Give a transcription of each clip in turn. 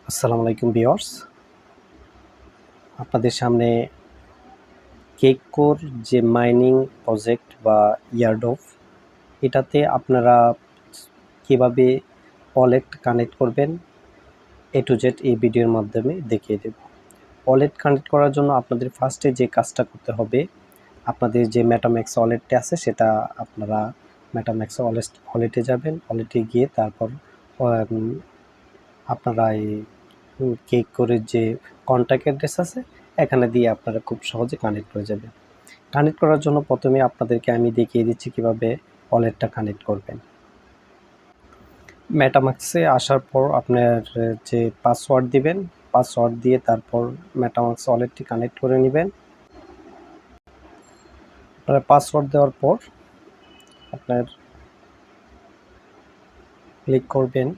আসসালামু আলাইকুম ভিউয়ার্স, আপনাদের সামনে কেককোর যে মাইনিং প্রজেক্ট বা ইয়ারড্রপ, এটাতে আপনারা কিভাবে ওয়ালেট কানেক্ট করবেন এ টু জেড এই ভিডিওর মাধ্যমে দেখিয়ে দেব। ওয়ালেট কানেক্ট করার জন্য আপনাদের ফার্স্টে যে কাজটা করতে হবে, আপনাদের যে মেটাম্যাক্স ওয়ালেটটা আছে সেটা আপনারা মেটাম্যাক্স ওয়ালেটে যাবেন। ওয়ালেটে গিয়ে তারপর আপনারা এই কেককোরের যে কন্ট্যাক্ট অ্যাড্রেস আছে এখানে দিয়ে আপনারা খুব সহজে কানেক্ট হয়ে যাবেন। কানেক্ট করার জন্য প্রথমে আপনাদেরকে আমি দেখিয়ে দিচ্ছি কিভাবে ওয়ালেটটা কানেক্ট করবেন। মেটামাক্সে আসার পর আপনার যে পাসওয়ার্ড দিবেন, পাসওয়ার্ড দিয়ে তারপর মেটামাক্স ওয়ালেটটি কানেক্ট করে নেবেন। আপনারা পাসওয়ার্ড দেওয়ার পর আপনার ক্লিক করবেন।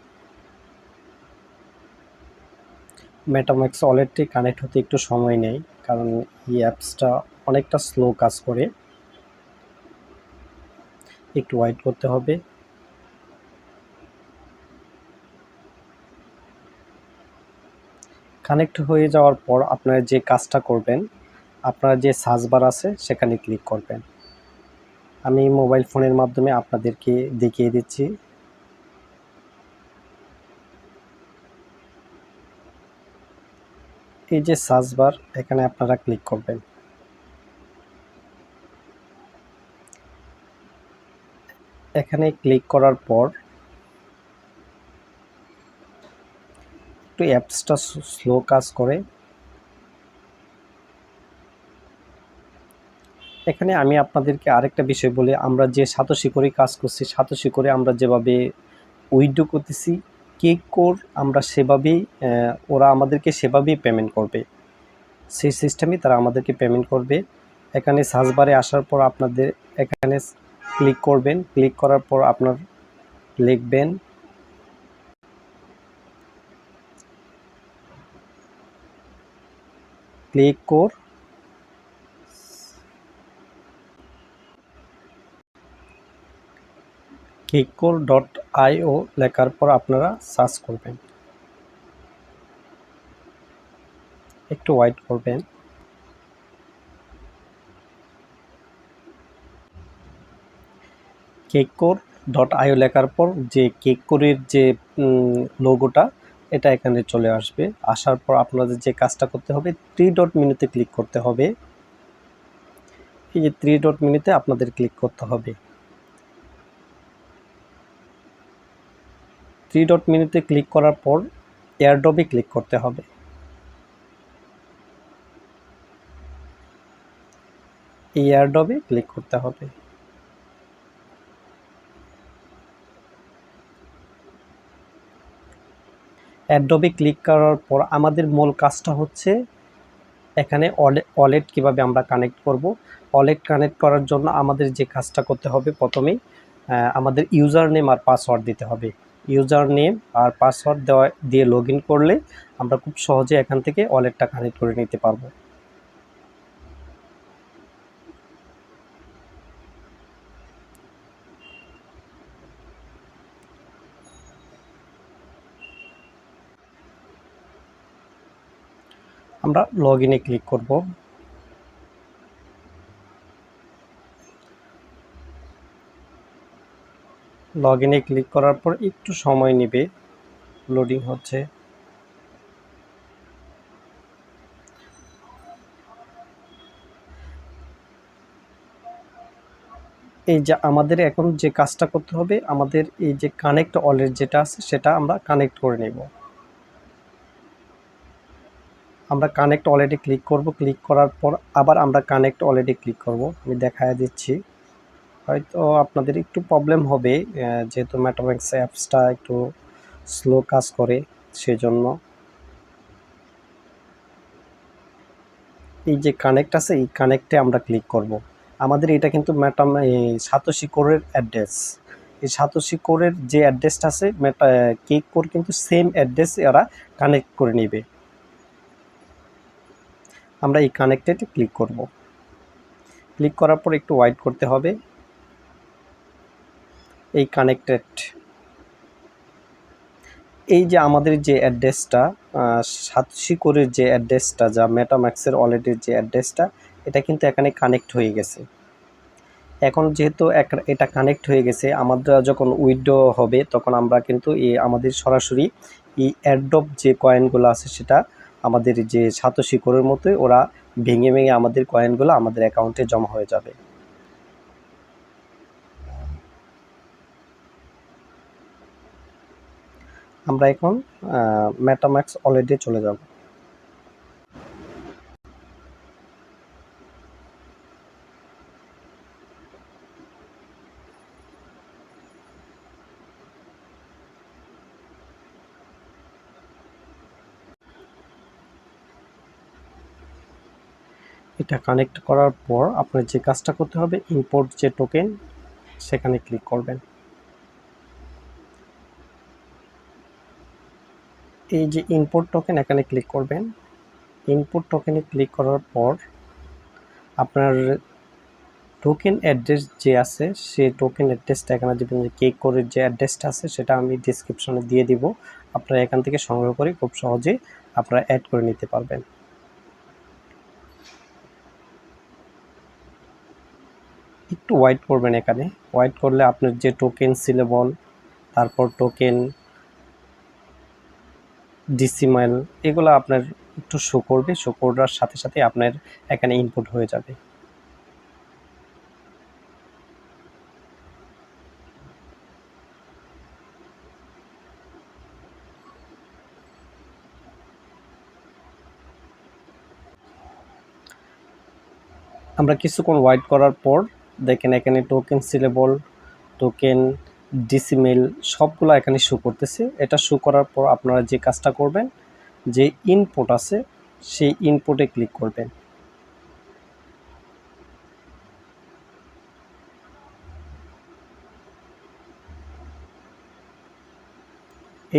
মেটামাক্স ওয়ালেটটি কানেক্ট হতে একটু সময় নেয়, কারণ এই অ্যাপসটা অনেকটা স্লো কাজ করে, একটু ওয়েট করতে হবে। কানেক্ট হয়ে যাওয়ার পর আপনারা যে কাজটা করবেন, আপনারা যে সার্চ বার আছে সেখানে ক্লিক করবেন। আমি মোবাইল ফোনের মাধ্যমে আপনাদেরকে দেখিয়ে দিচ্ছি। এই যে সার্চ বার, এখানে আপনারা ক্লিক করবেন। এখানে ক্লিক করার পর একটু অ্যাপসটা স্লো কাজ করে। এখানে আমি আপনাদেরকে আরেকটা বিষয় বলি, আমরা যে সাতোশি করে কাজ করছি, সাতোশি করে আমরা যেভাবে উইথড্র করতেছি, কেককোর আমরা সেভাবেই ওরা আমাদেরকে সেভাবেই পেমেন্ট করবে, সেই সিস্টেমই তারা আমাদেরকে পেমেন্ট করবে। এখানে সার্চ বারে আসার পর আপনাদের এখানে ক্লিক করবেন। ক্লিক করার পর আপনার লিখবেন কেককোর cakecore.io লেখার পর আপনারা সার্চ করবেন, একটু ওয়েট করবেন। cakecore.io লেখার পর যে কেককোরের যে লোগোটা, এটা এখানে চলে আসবে। আসার পর আপনাদের যে কাজটা করতে হবে, 3 ডট মেনুতে ক্লিক করতে হবে। এই যে 3 ডট মেনুতে আপনাদের ক্লিক করতে হবে। 3 ডট মেনুতে ক্লিক করার পর এয়ারড্রপে ক্লিক করতে হবে। এই এয়ারড্রপে ক্লিক করতে হবে। এয়ারড্রপে ক্লিক করার পর আমাদের মূল কাজটা হচ্ছে এখানে ওয়ালেট কিভাবে আমরা কানেক্ট করব। ওয়ালেট কানেক্ট করার জন্য আমাদের যে কাজটা করতে হবে, প্রথমেই আমাদের ইউজার নেম আর পাসওয়ার্ড দিতে হবে। ইউজার নেম আর পাসওয়ার্ড দিয়ে লগ ইন করলে আমরা খুব সহজে এখান থেকে ওয়ালেটটা কানেক্ট করে নিতে পারবো। আমরা লগ ইনে ক্লিক করব। লগ ইনে ক্লিক করার পর একটু সময় নেবে, লোডিং হচ্ছে। এই যে আমাদের এখন যে কাজটা করতে হবে, আমাদের এই যে কানেক্ট ওয়ালেট যেটা আছে সেটা আমরা কানেক্ট করে নেব। আমরা কানেক্ট ওয়ালেটে ক্লিক করব। ক্লিক করার পর আবার আমরা কানেক্ট ওয়ালেটে ক্লিক করব। আমি দেখায় দিচ্ছি, হয়তো আপনাদের একটু প্রবলেম হবে, যেহেতু মেটাম্যাক্স অ্যাপসটা একটু স্লো কাজ করে, সেজন্য। এই যে কানেক্ট আছে, এই কানেক্টে আমরা ক্লিক করব। আমাদের এটা কিন্তু সাতোশি কোরের অ্যাড্রেস। এই সাতোশি কোরের যে অ্যাড্রেসটা আছে, কেককোর কিন্তু সেম অ্যাড্রেস এরা কানেক্ট করে নেবে। আমরা এই কানেক্টেড ক্লিক করব। ক্লিক করার পর একটু ওয়েট করতে হবে। এই কানেক্টেড, এই যে আমাদের যে অ্যাড্রেসটা 87 কোরের যে অ্যাড্রেসটা, যা মেটাম্যাক্সের ওয়ালেটের যে অ্যাড্রেসটা, এটা কিন্তু এখানে কানেক্ট হয়ে গেছে। এখন যেহেতু এটা কানেক্ট হয়ে গেছে, আমরা যখন উইথড্র হবে তখন আমরা কিন্তু আমাদের সরাসরি এই এয়ারড্রপ যে কয়েনগুলো আছে সেটা আমাদের যে 87 কোরের মতোই ওরা ভেঙে ভেঙে আমাদের কয়েনগুলো আমাদের অ্যাকাউন্টে জমা হয়ে যাবে। আমরা এখন মেটাম্যাক্স ওয়ালেটে চলে যাব। এটা কানেক্ট করার পর আপনার যে কাজটা করতে হবে, ইম্পোর্ট যে টোকেন সেখানে ক্লিক করবেন। এই যে ইম্পোর্ট টোকেন এখানে ক্লিক করবেন। ইম্পোর্ট টোকেনে ক্লিক করার পর আপনার টোকেন অ্যাড্রেস যে আছে সেই টোকেন অ্যাড্রেসটা এখানে দেবেন। যে কেককোরের যে অ্যাড্রেসটা আছে সেটা আমি ডিসক্রিপশনে দিয়ে দিব, আপনারা এখান থেকে সংগ্রহ করে খুব সহজে আপনারা অ্যাড করে নিতে পারবেন। একটু ওয়েট করবেন, এখানে ওয়েট করলে আপনার যে টোকেন সিলেবল, তারপর টোকেন ডিসিমাল, এগুলো আপনার একটু শো করবে। শো করার সাথে সাথে আপনার এখানে ইনপুট হয়ে যাবে। আমরা কিছুক্ষণ ওয়েট করার পর দেখেন এখানে টোকেন সিলেবল, টোকেন ডিসিমেল সবগুলো এখানে শো করতেছে। এটা শো করার পর আপনারা যে কাজটা করবেন, যে ইনপুট আছে সেই ইনপুটে ক্লিক করবেন।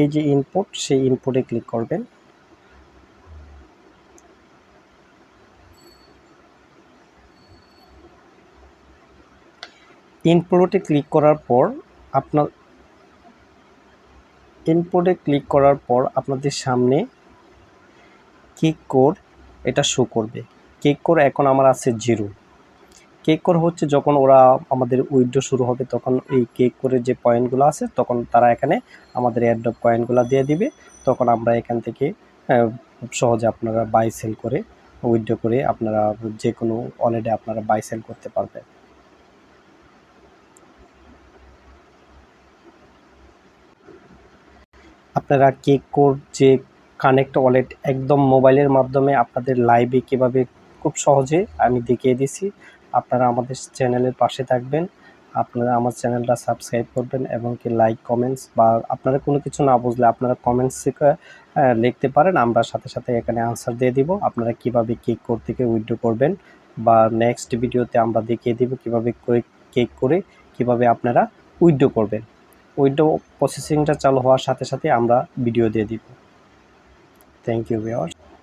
এই যে ইনপুট, সেই ইনপুটে ক্লিক করবেন। ইনপুটে ক্লিক করার পর আপনাদের সামনে কেককোর এটা শো করবে। কেককোর এখন আমার আছে 0। কেককোর হচ্ছে যখন ওরা আমাদের উইথড্র শুরু হবে তখন এই কেককোরের যে পয়েন্টগুলো আছে তখন তারা এখানে আমাদের এয়ারড্রপ কয়েনগুলো দিয়ে দিবে। তখন আমরা এখান থেকে খুব সহজে আপনারা বাই সেল করে উইথড্র করে আপনারা যে কোনো ওয়ালেটে আপনারা বাই সেল করতে পারবেন। আপনারা কেককোর যে কানেক্ট ওয়ালেট একদম মোবাইলের মাধ্যমে আপনাদের লাইভে কীভাবে খুব সহজে আমি দেখিয়ে দিছি। আপনারা আমাদের চ্যানেলের পাশে থাকবেন, আপনারা আমার চ্যানেলটা সাবস্ক্রাইব করবেন এবং কি লাইক কমেন্টস বা আপনারা কোনো কিছু না বুঝলে আপনারা কমেন্টসে লিখতে পারেন, আমরা সাথে সাথে এখানে আনসার দিয়ে দিব। আপনারা কীভাবে কেককোর থেকে উইথড্র করবেন বা নেক্সট ভিডিওতে আমরা দেখিয়ে দিব কীভাবে কেককোরে কীভাবে আপনারা উইথড্র করবেন। উইথড্র প্রসেসিংটা চালু হওয়ার সাথে সাথে আমরা ভিডিও দিয়ে দিব। Thank you viewers.